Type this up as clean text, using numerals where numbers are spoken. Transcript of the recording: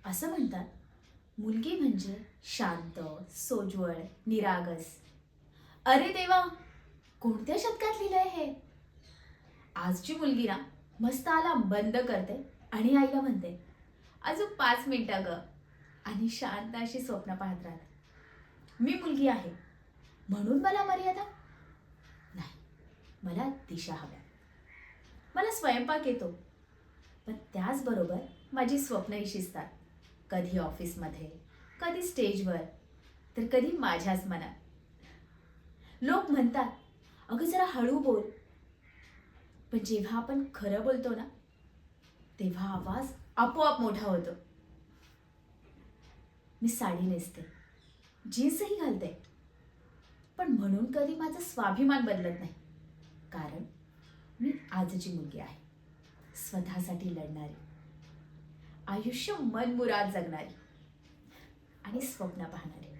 असं म्हणतात, मुलगी म्हणजे शांत, सोज्वळ, निरागस. अरे देवा, कोणत्या शतकात लिहिलंय हे? आजची मुलगी ना मस्त अलार्म बंद करते आणि आईला म्हणते, अजून 5 मिनिटं ग, आणि शांत अशी स्वप्न पाहत राहते. मी मुलगी आहे म्हणून मला मर्यादा नाही. मला दिशा हव्या. मला स्वयंपाक येतो, पण त्याचबरोबर माझी स्वप्नही शिजतात. कधी ऑफिसमध्ये, कधी स्टेजवर, तर कधी माझ्याच मनात. लोक म्हणतात, अगं जरा हळू बोल. पण जेव्हा आपण खरं बोलतो ना, तेव्हा आवाज आपोआप मोठा होतो. मी साडी नेसते, जीन्सही घालते, पण म्हणून कधी माझा स्वाभिमान बदलत नाही. कारण मी आजची मुलगी आहे, स्वतःसाठी लढणारी, आयुष्य मनमुराद जगणारी आणि स्वप्न पाहणारी.